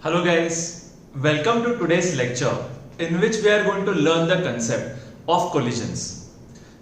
Hello guys, welcome to today's lecture in which we are going to learn the concept of collisions.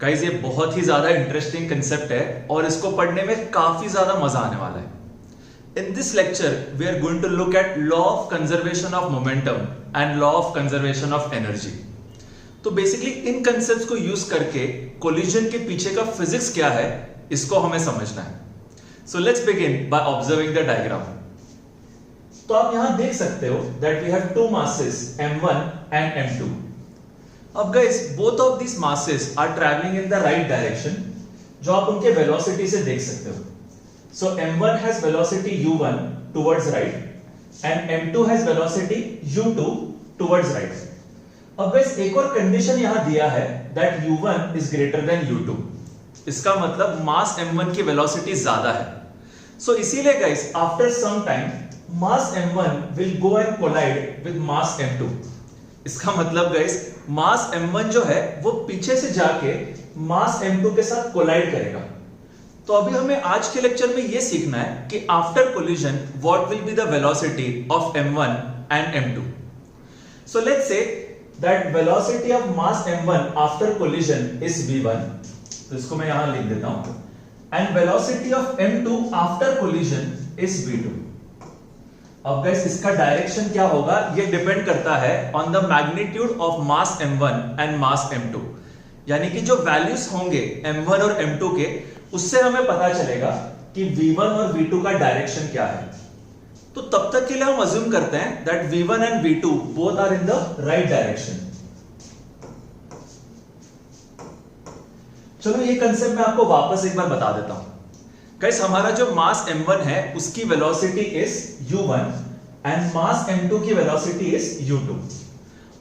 Guys, ये बहुत ही ज्यादा interesting concept है और इसको पढ़ने में काफी ज्यादा मजा आने वाला है. In this lecture, we are going to look at law of conservation of momentum and law of conservation of energy. तो बेसिकली इन कंसेप्ट्स को यूज करके कोलिजन के पीछे का फिजिक्स क्या है इसको हमें समझना है. So let's begin by observing the diagram. तो आप यहां देख सकते हो that we have two masses m1 and m2. अब guys, both of these masses are traveling in the right direction, जो आप उनके velocity से देख सकते हो. So m1 has velocity u1 towards right and m2 has velocity u2 towards right. अब guys, एक और कंडीशन यहां दिया है that u1 is greater than u2. इसका मतलब मास m1 की वेलोसिटी ज्यादा है. सो इसीलिए guys, after some time mass m1 will go and collide with mass m2. इसका मतलब गाइस, मास m1 जो है वो पीछे से जाके मास m2 के साथ कोलाइड करेगा. तो अभी हमें आज के लेक्चर में ये सीखना है कि after collision what will be the velocity of m1 and m2. So let's say that velocity of mass m1 after collision is v1. तो इसको मैं यहां लिख देता हूं. And velocity of m2 after collision is v2. अब guys, इसका direction क्या होगा ये डिपेंड करता है on the magnitude of mass m1 and mass m2. यानी कि जो वैल्यूज होंगे m1 और m2 के, उससे हमें पता चलेगा कि v1 और v2 का डायरेक्शन क्या है. तो तब तक के लिए हम अज्यूम करते हैं that v1 and v2 both are in the right direction. चलो ये कंसेप्ट मैं आपको वापस एक बार बता देता हूं. गाइस, हमारा जो मास m1 है उसकी velocity is u1 and mass m2 की वेलोसिटी इज u2.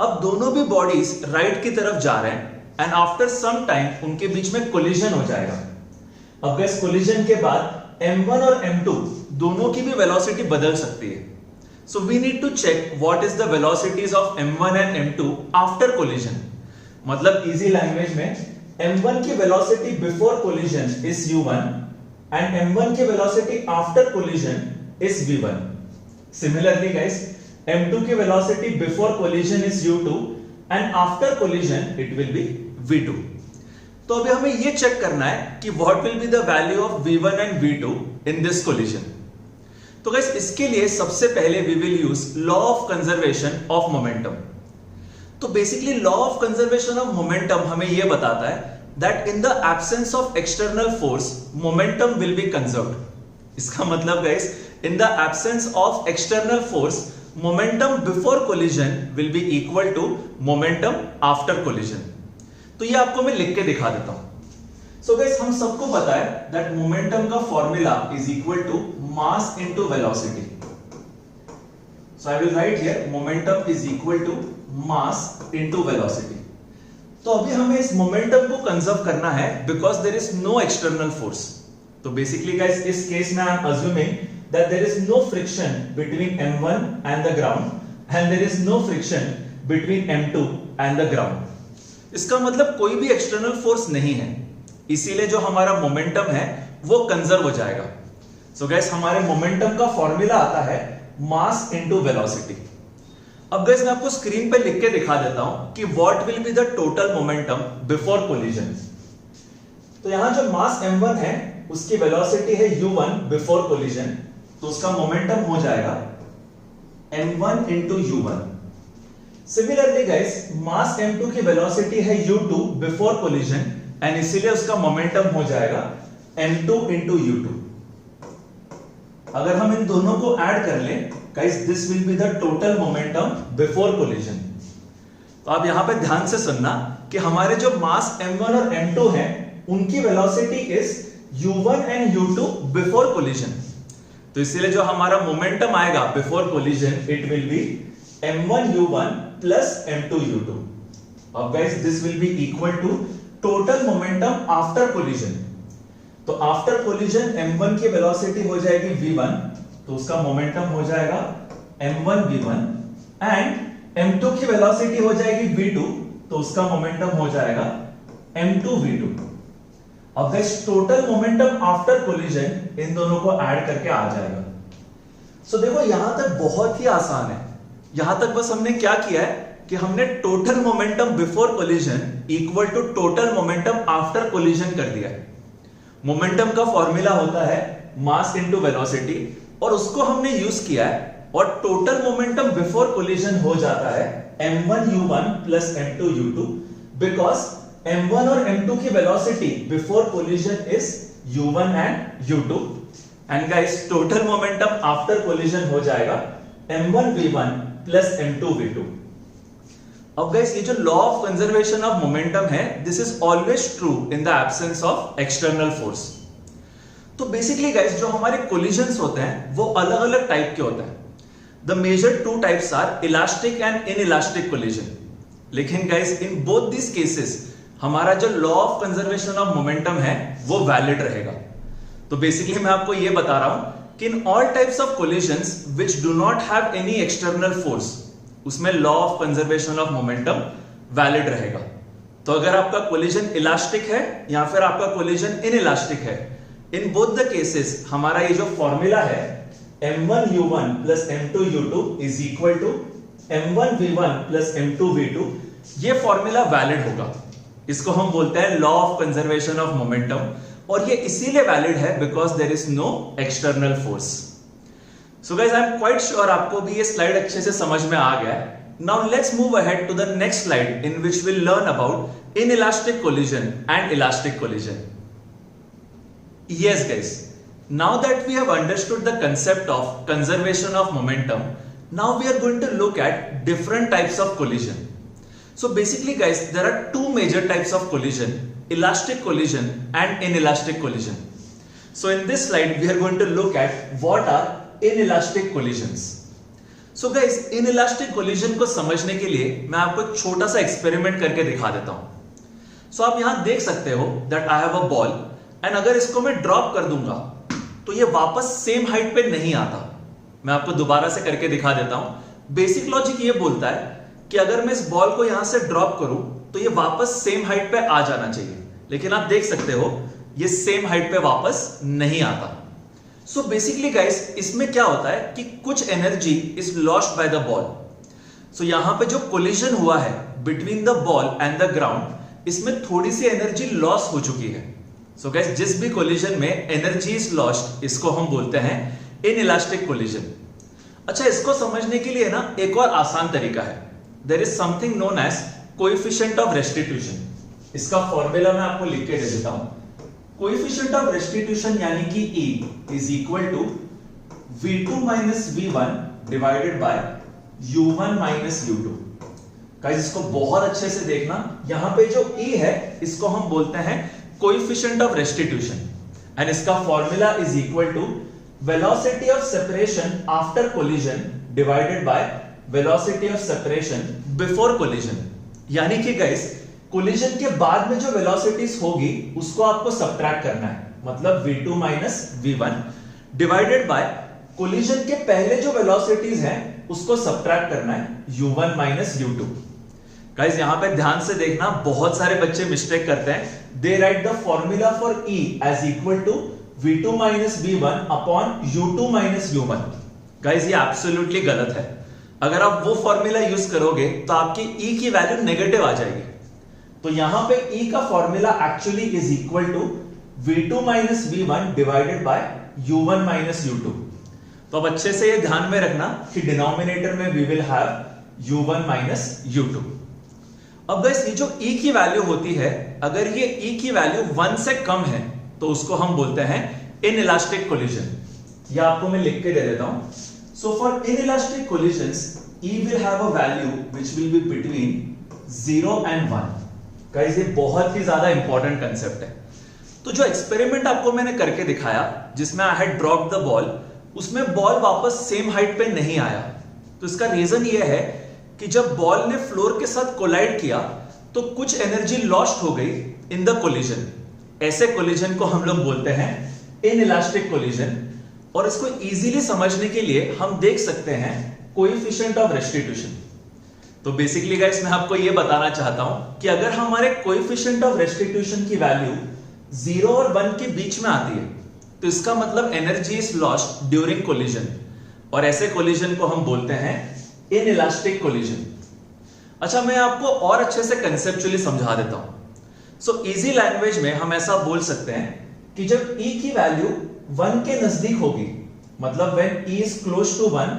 अब दोनों भी बॉडीज राइट की तरफ जा रहे हैं एंड आफ्टर सम टाइम उनके बीच में कोलिजन हो जाएगा. अब गाइस, कोलिजन के बाद m1 और m2 दोनों की भी वेलोसिटी बदल सकती है. So we need to check what is the velocities of m1 and m2 after collision. मतलब इजी लैंग्वेज में, m1 की velocity before collision is u1 and m1 की velocity after collision is v1. Similarly guys, m2 की velocity before collision is u2 and after collision it will be v2. तो अभी हमें ये check करना है कि what will be the value of v1 and v2 in this collision. तो guys, इसके लिए सबसे पहले we will use law of conservation of momentum. तो basically law of conservation of momentum हमें यह बताता है that in the absence of external force momentum will be conserved. इसका मतलब guys, in the absence of external force momentum before collision will be equal to momentum after collision. तो ये आपको मैं लिख के दिखा देता हूं. So guys, हम सबको पता है that momentum का formula is equal to mass into velocity. So I will write here momentum is equal to mass into velocity. तो अभी हमें इस मोमेंटम को कंजर्व करना है because there is no external force. तो बेसिकली गाइस, इस केस में I am assuming that there is no friction between m1 and the ground and there is no friction between m2 and the ground. इसका मतलब कोई भी external force नहीं है, इसीलिए जो हमारा मोमेंटम है वो कंजर्व हो जाएगा. सो गाइस, हमारे मोमेंटम का फॉर्मूला आता है मास इनटू वेलोसिटी. अब गाइस, मैं आपको स्क्रीन पे लिख के दिखा देता हूं कि what will be the total momentum before collision. तो यहां जो मास m1 है उसकी वेलोसिटी है u1 बिफोर कोलिजन, तो उसका मोमेंटम हो जाएगा m1 into u1. Similarly guys, मास m2 की वेलोसिटी है u2 बिफोर कोलिजन एंड इसीलिए उसका मोमेंटम हो जाएगा m2 into u2. अगर हम इन दोनों को ऐड कर लें guys, this will be the total momentum before collision. तो आप यहां पे ध्यान से सुनना कि हमारे जो मास m1 और m2 हैं उनकी velocity is u1 and u2 before collision. तो इसीलिए जो हमारा मोमेंटम आएगा before collision it will be m1 u1 plus m2 u2. अब guys, this will be equal to total momentum after collision. तो आफ्टर कोलिजन m1 की velocity हो जाएगी v1, तो उसका मोमेंटम हो जाएगा m1 v1 एंड m2 की वेलोसिटी हो जाएगी v2, तो उसका मोमेंटम हो जाएगा m2 v2. अब guys, total momentum after collision इन दोनों को ऐड करके आ जाएगा. सो देखो यहां तक बहुत ही आसान है, यहां तक बस हमने क्या किया है कि हमने total momentum before collision equal to total momentum after collision कर दिया है। मोमेंटम का फॉर्मूला होता है मास इनटू वेलोसिटी, और उसको हमने यूज किया है, और टोटल मोमेंटम बिफोर कोलिजन हो जाता है m1u1 plus m2u2, because m1 और m2 की velocity before collision is u1 and u2, and guys total momentum after collision हो जाएगा m1v1 प्लस m2v2। अब गाइस ये जो law of conservation of momentum है, this is always true in the absence of external force. तो basically guys जो हमारे collisions होते हैं वो अलग अलग टाइप के होते हैं। The major two types are elastic and inelastic collision. लेकिन guys in both this cases हमारा जो law of conservation of momentum है वो वैलिड रहेगा। तो बेसिकली मैं आपको ये बता रहा हूं कि in all types of collisions which do not have any external force, उसमें law of conservation of momentum valid रहेगा। तो अगर आपका कोलिजन इलास्टिक है या फिर आपका कोलिजन इनइलास्टिक है, इन बोथ द केसेस हमारा ये जो फॉर्मूला है m1u1 plus m2u2 is equal to m1v1 plus m2v2, ये फॉर्मूला वैलिड होगा। इसको हम बोलते हैं law of conservation of momentum, और ये इसीलिए वैलिड है because there is no external force. So guys I am quite sure आपको भी ये स्लाइड अच्छे से समझ में आ गया है। Now let's move ahead to the next slide in which will learn about inelastic collision and elastic collision. Yes guys, now that we have understood the concept of conservation of momentum, now we are going to look at different types of collision. So basically guys, there are two major types of collision, elastic collision and inelastic collision. So in this slide we are going to look at what are inelastic collisions. So guys, inelastic collision को समझने के लिए मैं आपको एक छोटा सा experiment करके दिखा देता हूं। So आप यहां देख सकते हो that I have a ball, and अगर इसको मैं ड्रॉप कर दूंगा तो ये वापस सेम हाइट पे नहीं आता। मैं आपको दोबारा से करके दिखा देता हूं। बेसिक लॉजिक ये बोलता है कि अगर मैं इस बॉल को यहां से ड्रॉप करूं तो ये वापस सेम हाइट पे आ जाना चाहिए, लेकिन आप देख सकते हो ये सेम हाइट पे वापस नहीं आता। सो बेसिकली गाइस इसमें क्या होता है कि कुछ energy is lost by the ball. So यहां पे जो कोलिजन हुआ है between the ball and the ground, इसमें थोड़ी सी एनर्जी लॉस हो चुकी है। सो गाइस जिस भी कोलिजन में एनर्जी इज लॉस्ट, इसको हम बोलते हैं इनइलास्टिक कोलिजन। अच्छा, इसको समझने के लिए ना एक और आसान तरीका है। There is something known as coefficient of restitution. इसका फॉर्मूला मैं आपको लिख के दे देता हूं। कोएफिशिएंट ऑफ रेस्टिट्यूशन यानी कि E is equal to V2 minus V1 divided by U1 minus U2। Guys इसको बहुत अच्छे से देखना, यहां पे जो E है इसको हम बोलते हैं कोएफिशिएंट ऑफ रेस्टिट्यूशन, एंड इसका formula is equal to velocity of separation after collision divided by velocity of separation before collision. यानी कि गाइस कोलिजन के बाद में जो वेलोसिटीज होगी उसको आपको सब्ट्रैक्ट करना है, मतलब V2 minus V1 divided bye collision के पहले जो वेलोसिटीज हैं उसको सब्ट्रैक्ट करना है U1 माइनस U2। गाइस यहां पे ध्यान से देखना, बहुत सारे बच्चे मिस्टेक करते हैं। They write the formula for E as equal to V2 minus V1 upon U2 minus U1। Guys ये एब्सोल्युटली गलत है। अगर आप वो फॉर्मूला यूज करोगे तो आपकी E की वैल्यू नेगेटिव आ जाएगी। तो यहां पे E का formula actually is equal to V2 minus V1 divided by U1 minus U2। तो अब अच्छे से ये ध्यान में रखना कि डिनोमिनेटर में we will have U1 minus U2। अब गाइस ये जो E की वैल्यू होती है, अगर ये E की वैल्यू 1 से कम है तो उसको हम बोलते हैं इनइलास्टिक कोलिजन। ये आपको मैं लिख के दे देता हूं। So for inelastic collisions E will have a value which will be between 0 and 1। Guys ये बहुत ही ज्यादा इंपॉर्टेंट कंसेप्ट है। तो जो एक्सपेरिमेंट आपको मैंने करके दिखाया जिसमें I had dropped the ball, उसमें बॉल वापस सेम हाइट पे नहीं आया। तो इसका रीजन ये है कि जब बॉल ने फ्लोर के साथ कोलाइड किया तो कुछ एनर्जी लॉस्ट हो गई इन द कोलिजन। ऐसे कोलिजन को हम लोग बोलते हैं इनइलास्टिक कोलिजन। और इसको इजीली समझने के लिए हम देख सकते हैं कोएफिशिएंट ऑफ रेस्टिट्यूशन। तो बेसिकली गाइस मैं आपको यह बताना चाहता हूं कि अगर हमारे कोएफिशिएंट ऑफ रेस्टिट्यूशन की वैल्यू 0 और 1 के बीच में आती है तो इसका मतलब energy is lost during collision. और ऐसे कोलिजन को हम बोलते हैं इनइलास्टिक कोलिजन। अच्छा, मैं आपको और अच्छे से कंसेप्चुअली समझा देता हूं। सो इजी लैंग्वेज में हम ऐसा बोल सकते हैं कि जब E की वैल्यू 1 के नजदीक होगी, मतलब when E is close to 1,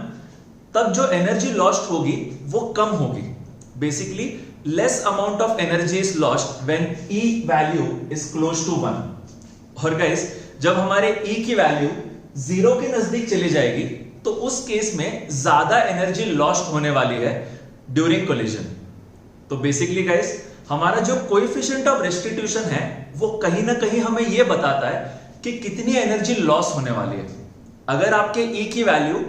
तब जो एनर्जी लॉस्ट होगी वो कम होगी। Basically less amount of energy is lost when E value is close to 1। और गाइस, जब हमारे E की वैल्यू 0 के नजदीक चली जाएगी तो उस केस में ज्यादा एनर्जी लॉस्ट होने वाली है ड्यूरिंग कोलिजन। तो बेसिकली गाइस, हमारा जो कोएफिशिएंट ऑफ रेस्टिट्यूशन है वो कहीं ना कहीं हमें यह बताता है कि कितनी एनर्जी लॉस होने वाली है। अगर आपके E की वैल्यू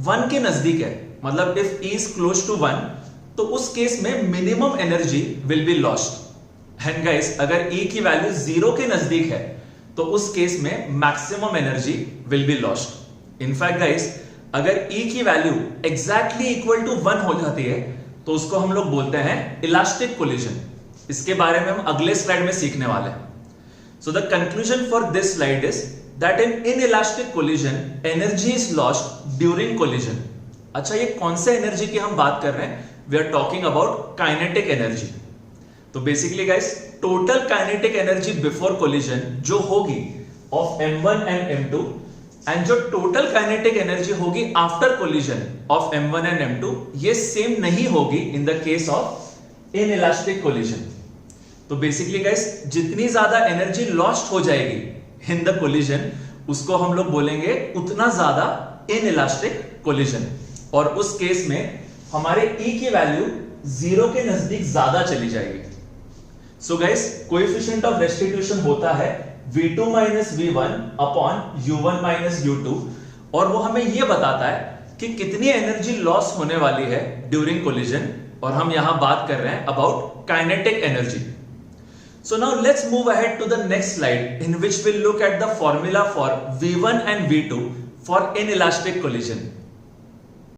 1 के नजदीक है, मतलब if E is close to 1, तो उस केस में minimum energy will be lost. And guys, अगर E की वैल्यू 0 के नजदीक है तो उस केस में maximum energy will be lost. In fact guys, अगर E की वैल्यू एग्जैक्टली इक्वल टू 1 हो जाती है तो उसको हम लोग बोलते हैं इलास्टिक कोलिजन। इसके बारे में हम अगले स्लाइड में सीखने वाले हैं। So the conclusion for this slide is that in inelastic collision energy is lost during collision. अच्छा, ये कौन से एनर्जी की हम बात कर रहे हैं? We are talking about kinetic energy. तो basically guys, total kinetic energy before collision जो होगी of m1 and m2, and जो टोटल काइनेटिक एनर्जी होगी after collision of m1 and m2, ये सेम नहीं होगी in the case of inelastic collision. तो basically guys, जितनी ज्यादा एनर्जी लॉस्ट हो जाएगी इन द कोलिजन, उसको हम लोग बोलेंगे उतना ज्यादा इनइलास्टिक कोलिजन। और उस केस में हमारे E की वैल्यू 0 के नजदीक ज्यादा चली जाएगी। So guys, coefficient of restitution होता है V2 minus V1 upon U1 minus U2, और वो हमें यह बताता है कि कितनी एनर्जी लॉस होने वाली है ड्यूरिंग कोलिजन। और हम यहां बात कर रहे हैं about kinetic energy. So now let's move ahead to the next slide in which we'll look at the formula for V1 and V2 for inelastic collision.